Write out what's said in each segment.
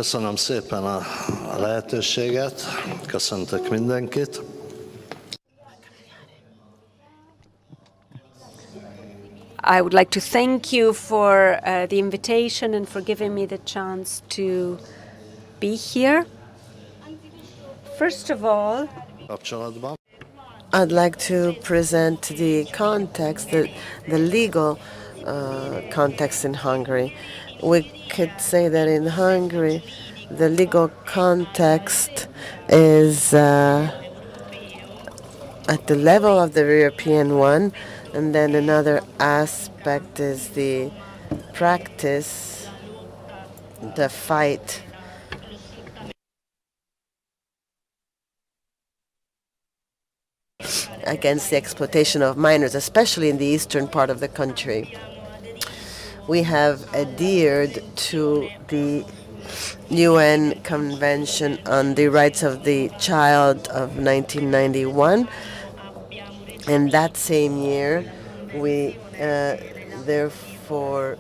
Köszönöm szépen a lehetőséget, köszöntök mindenkit. I would like to thank you for the invitation and for giving me the chance to be here. First of all, I'd like to present the context, the legal context in Hungary. We could say that in Hungary, the legal context is at the level of the European one, and then another aspect is the practice, the fight against the exploitation of minors, especially in the eastern part of the country. We have adhered to the UN Convention on the Rights of the Child of 1991, and that same year we therefore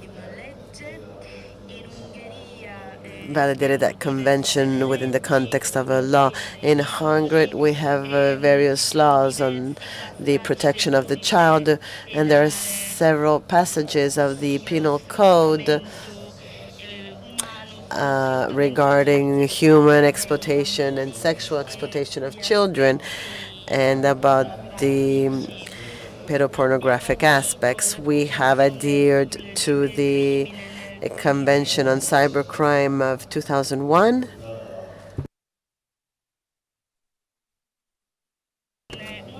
validated that convention within the context of a law. In Hungary, we have various laws on the protection of the child, and there are several passages of the penal code regarding human exploitation and sexual exploitation of children, and about the pedopornographic aspects. We have adhered to the Convention on Cybercrime of 2001.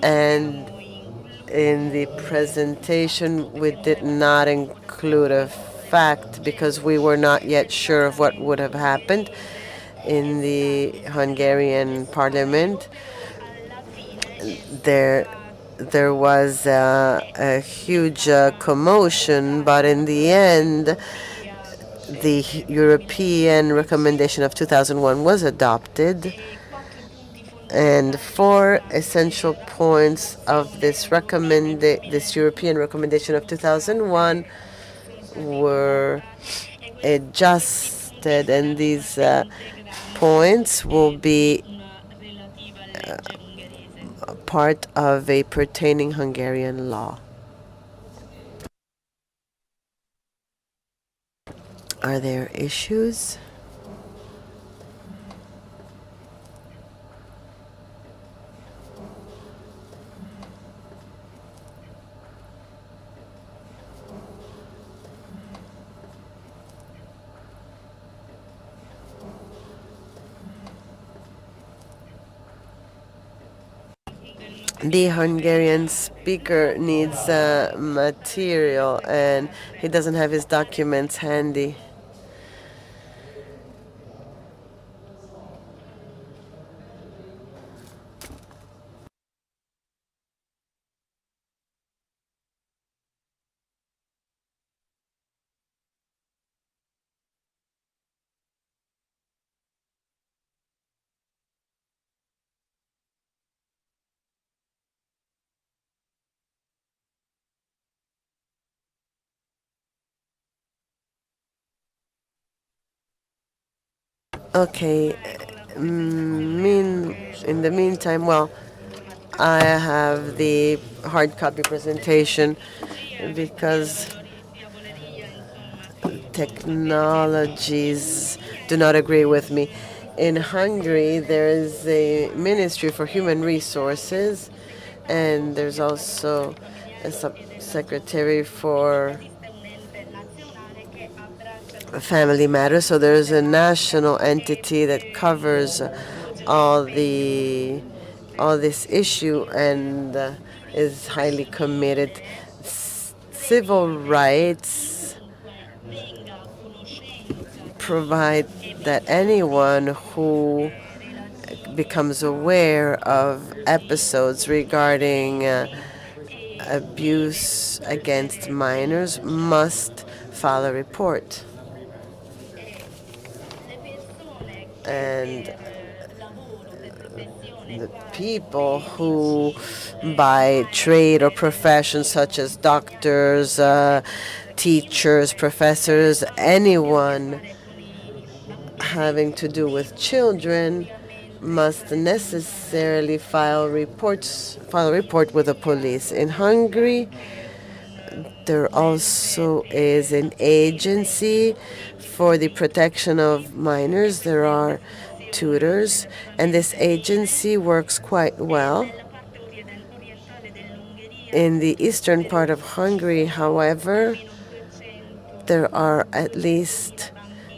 And in the presentation, we did not include a fact because we were not yet sure of what would have happened in the Hungarian parliament. There was a huge commotion, but in the end, the European recommendation of 2001 was adopted, and 4 essential points of this European recommendation of 2001 were adjusted, and these points will be part of a pertaining Hungarian law. Are there issues? The Hungarian speaker needs material, and he doesn't have his documents handy. Okay, in the meantime, well, I have the hard copy presentation because technologies do not agree with me. In Hungary, there is a Ministry for Human Resources, and there's also a subsecretary for family matters. So there's a national entity that covers all this issue and is highly committed. Civil rights provide that anyone who becomes aware of episodes regarding abuse against minors must file a report. And the people who, by trade or profession, such as doctors, teachers, professors, anyone having to do with children must necessarily file a report with the police. In Hungary, there also is an agency for the protection of minors. There are tutors, and this agency works quite well. In the eastern part of Hungary, however, there are at least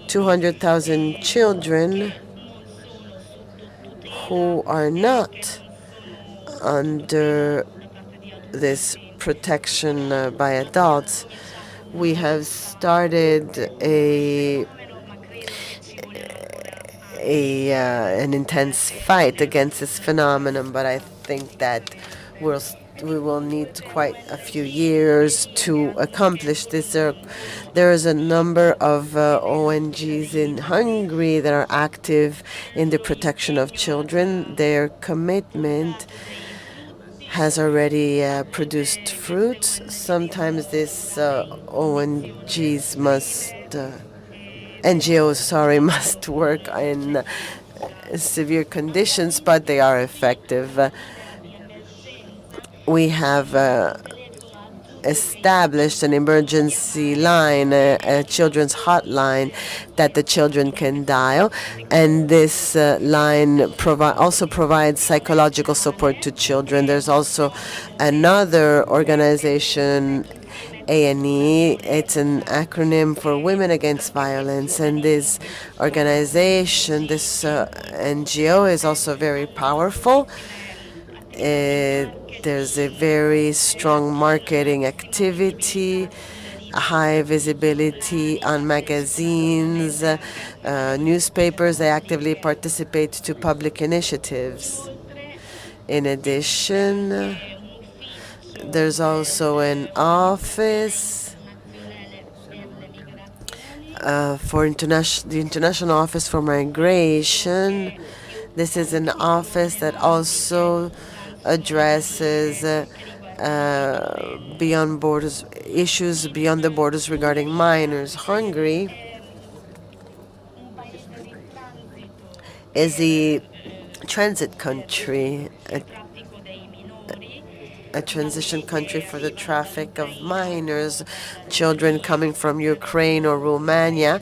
200,000 children who are not under this protection by adults. We have started an intense fight against this phenomenon, but I think that we will need quite a few years to accomplish this. There is a number of ONGs in Hungary that are active in the protection of children. Their commitment has already produced fruits. Sometimes these NGOs must work in severe conditions, but they are effective. We have established an emergency line, a children's hotline that the children can dial, and this line also provides psychological support to children. There's also another organization, A&E. It's an acronym for Women Against Violence, and this organization, this NGO, is also very powerful. There's a very strong marketing activity, high visibility on magazines, newspapers. They actively participate to public initiatives. In addition, there's also an office for the International Office for Migration. This is an office that also addresses beyond borders issues beyond the borders regarding minors. Hungary is a transit country, a transition country for the traffic of minors. Children coming from Ukraine or Romania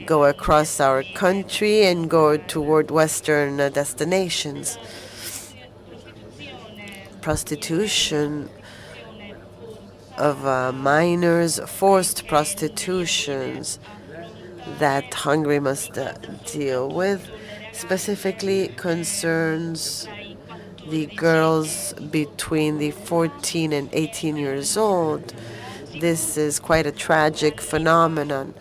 go across our country and go toward Western destinations. Prostitution of minors, forced prostitutions that Hungary must deal with, specifically concerns the girls between the 14 and 18 years old. This is quite a tragic phenomenon.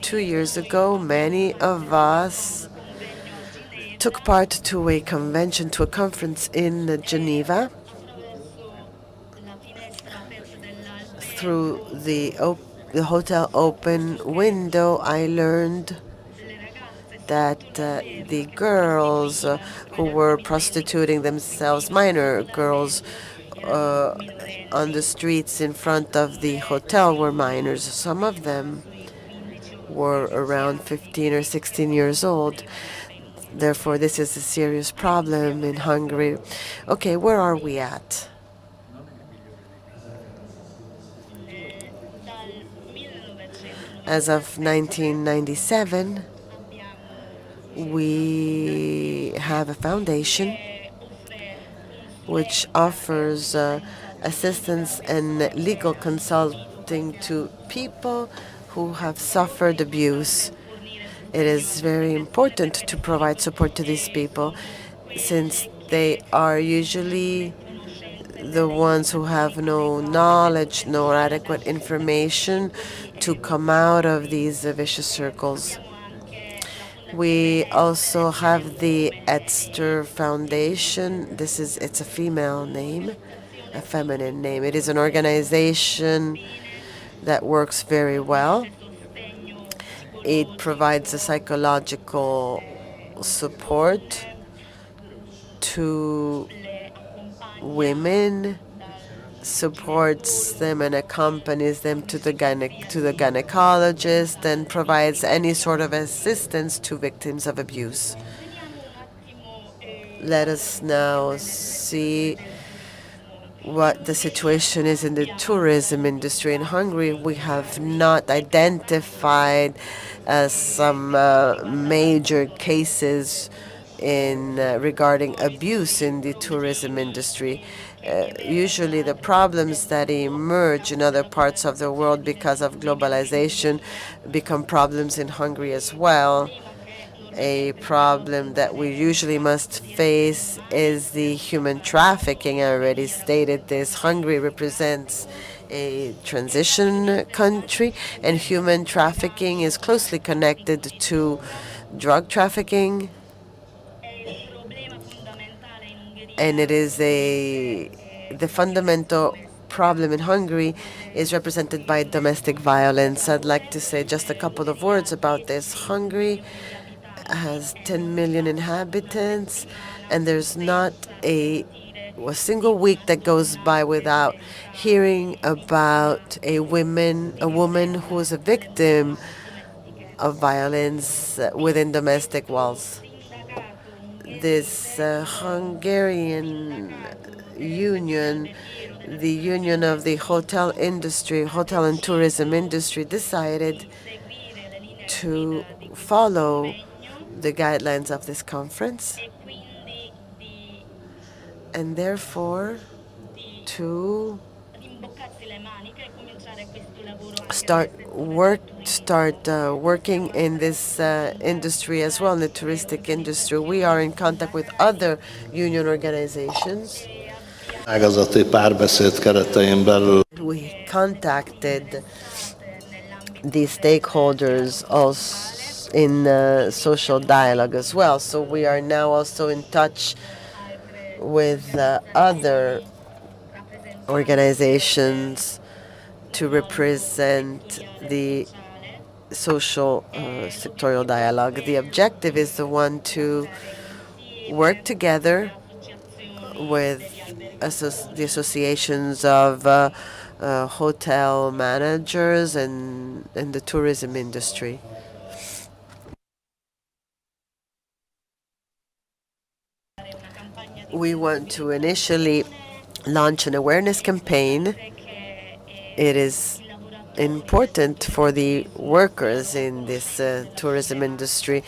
2 years ago, many of us took part to a convention, to a conference in Geneva. Through the hotel open window, I learned that the girls who were prostituting themselves, minor girls, on the streets in front of the hotel were minors. Some of them were around 15 or 16 years old. Therefore, this is a serious problem in Hungary. Okay, where are we at? As of 1997, we have a foundation which offers assistance and legal consulting to people who have suffered abuse. It is very important to provide support to these people, since they are usually the ones who have no knowledge, no adequate information to come out of these vicious circles. We also have the Esther Foundation. It's a female name, a feminine name. It is an organization that works very well. It provides a psychological support to women supports them and accompanies them to the gynecologist and provides any sort of assistance to victims of abuse. Let us now see what the situation is in the tourism industry in Hungary. We have not identified some major cases in regarding abuse in the tourism industry. Usually the problems that emerge in other parts of the world because of globalization become problems in Hungary as well. A problem that we usually must face is the human trafficking. I already stated this. Hungary represents a transition country, and human trafficking is closely connected to drug trafficking. And it is the fundamental problem in Hungary is represented by domestic violence. I'd like to say just a couple of words about this. Hungary has 10 million inhabitants, and there's not a single week that goes by without hearing about a woman who is a victim of violence within domestic walls. This Hungarian union, the union of the hotel industry, hotel and tourism industry, decided to follow the guidelines of this conference, and therefore to start working in this industry as well, in the touristic industry. We are in contact with other union organizations. Ágazati párbeszéd keretein belül We contacted the stakeholders also in social dialogue as well. So we are now also in touch with other organizations to represent the social sectorial dialogue. The objective is the one to work together with the associations of hotel managers and the tourism industry. We want to initially launch an awareness campaign. It is important for the workers in this tourism industry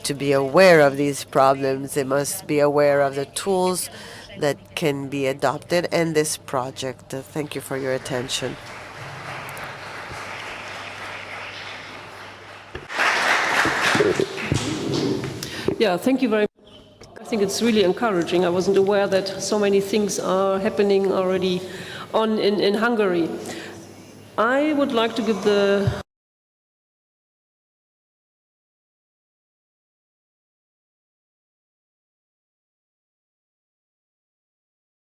to be aware of these problems. They must be aware of the tools that can be adopted in this project. Thank you for your attention. Yeah, thank you very much. I think it's really encouraging. I wasn't aware that so many things are happening already in Hungary. I would like to give the